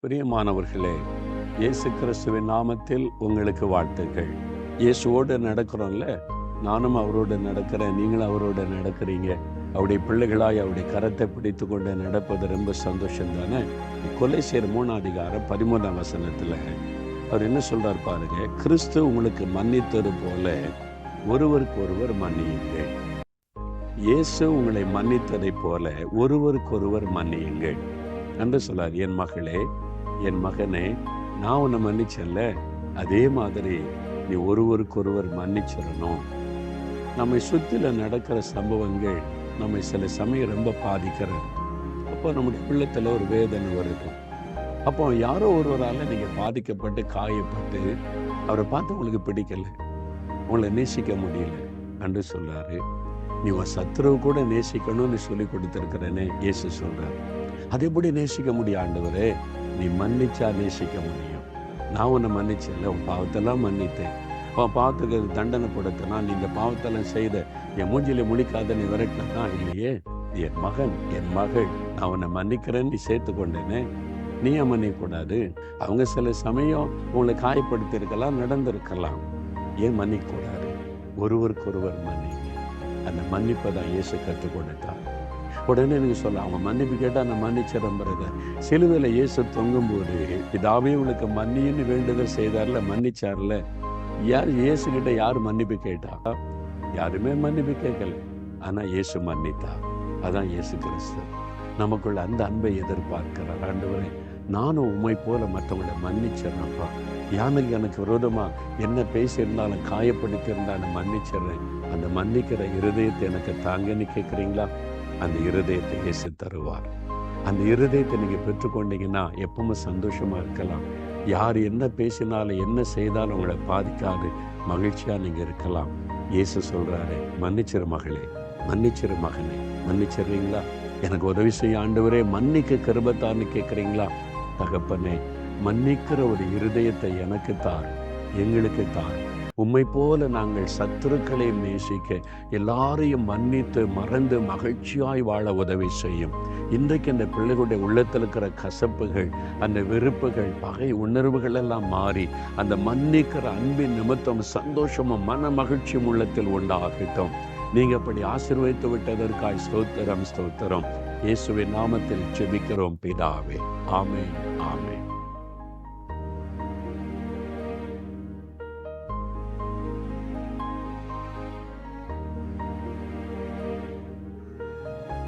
பிரியமானவர்களே, இயேசு கிறிஸ்துவின் நாமத்தில் உங்களுக்கு வாழ்த்துக்கள். இயேசுவோடு நடக்கிறோம்ல, நானும் அவரோடு நடக்கிறேன், நீங்களும் அவரோடு நடக்கிறீங்க. அவருடைய பிள்ளைகளாய் அவருடைய கரத்தை பிடித்து கொண்டு நடப்பது ரொம்ப சந்தோஷம் தானே. கொலைசியர் 3:13 அவர் என்ன சொல்றார் பாருங்க, கிறிஸ்து உங்களுக்கு மன்னித்தது போல ஒருவருக்கு ஒருவர் மன்னியுங்கள். இயேசு உங்களை மன்னித்ததை போல ஒருவருக்கொருவர் மன்னியுங்கள் என்று சொல்லார். என் மகளே, என் மகனே, நான் உன்னை மன்னிச்சேன்ல, அதே மாதிரி நீ ஒருவருக்கொருவர் மன்னிச்சிடணும். நம்மை சுற்றில நடக்கிற சம்பவங்கள் நம்மை சில சமயம் ரொம்ப பாதிக்கிறது. அப்போ நம்முடைய உள்ளத்தில் ஒரு வேதனை வருது. அப்போ யாரோ ஒருவரால் நீங்கள் பாதிக்கப்பட்டு காயப்பட்டு அவரை பார்த்து உங்களுக்கு பிடிக்கல, உங்களை நேசிக்க முடியல என்று சொல்றாரு. நீ உன் சத்துருவை கூட நேசிக்கணும்னு சொல்லி கொடுத்துருக்கிறேன்னு இயேசு சொல்றாரு. அது எப்படி நேசிக்க முடியும் ஆண்டவரே? நீ மன்னிச்சா நேசிக்க முடியும். நான் உன்னை மன்னிச்சேன்ல, உன் பாவத்தெல்லாம் மன்னித்தேன். உன் பாவத்துக்கு தண்டனை கொடுத்தனா, நீ இந்த பாவத்தெல்லாம் செய்த, என் மூஞ்சில முழிக்காத நீ விரட்டினா இல்லையே. என் மகன், என் மகள், நான் உன்னை மன்னிக்கிறேன்னு நீ சேர்த்து கொண்டேனே, நீ ஏன் மன்னிக்கூடாது? அவங்க சில சமயம் உங்களை காயப்படுத்தி இருக்கலாம், நடந்திருக்கலாம். ஏன் மன்னிக்கூடாது? ஒருவருக்கொருவர் மன்னிங்க. அந்த மன்னிப்பை தான் இயேசு கற்றுக் கொடுத்தார். உடனே எனக்கு சொல்ல, அவன் மன்னிப்பு கேட்டால் நான் மன்னிச்சிடறேன் பிரதர். சிலுவையில் இயேசு தொங்கும்போது பிதாவே உங்களுக்கு மன்னின்னு வேண்டுதல் செய்தார்ல, மன்னிச்சார்ல. இயேசு கிட்ட யார் மன்னிப்பு கேட்டா? யாருமே மன்னிப்பு கேட்கல. ஆனா இயேசு மன்னித்தா. அதான் இயேசு கிறிஸ்து. நமக்குள்ள அந்த அன்பை எதிர்பார்க்கிறார். ஆண்டவரே, நானும் உம்மை போல மற்றவங்களை மன்னிச்சிடறேன்ப்பா. யாருக்கு எனக்கு விரோதமா என்ன பேசியிருந்தாலும் காயப்படுத்தி இருந்தாலும் மன்னிச்சிடுறேன். அந்த மன்னிக்கிற இருதயத்தை எனக்கு தாங்கன்னு கேட்குறீங்களா? அந்த இருதயத்தை இயேசு தருவார். அந்த இருதயத்தை நீங்கள் பெற்றுக்கொண்டீங்கன்னா எப்பவுமே சந்தோஷமா இருக்கலாம். யார் என்ன பேசினாலும் என்ன செய்தாலும் உங்களை பாதிக்காது, மகிழ்ச்சியா நீங்க இருக்கலாம். இயேசு சொல்றாரு, மன்னிச்சிரு மகளே, மன்னிச்சிரு மகனே. மன்னிச்சிடுறீங்களா? எனக்கு உதவி செய்ய ஆண்டவரே, மன்னிக்க கிருபைத்தான்னு கேட்குறீங்களா? தகப்பனே, மன்னிக்கிற ஒரு இருதயத்தை எனக்கு தார், எங்களுக்கு தார். உம்மை போல நாங்கள் சத்துருக்களை நேசிக்க, எல்லாரையும் மன்னித்து மறந்து மகிழ்ச்சியாய் வாழ உதவி செய்யும். இன்றைக்கு அந்த பிள்ளைகளுடைய உள்ளத்தில் இருக்கிற கசப்புகள், அந்த வெறுப்புகள், பகை உணர்வுகள் எல்லாம் மாறி அந்த மன்னிக்கிற அன்பின் நிமித்தம் சந்தோஷமும் மன மகிழ்ச்சியும் உள்ளத்தில் உண்டாகட்டும். நீங்க அப்படி ஆசீர்வதித்து விட்டதற்காய் ஸ்தோத்திரம், ஸ்தோத்திரம். இயேசுவின் நாமத்தில் ஜெபிக்கிறோம் பிதாவே, ஆமென்.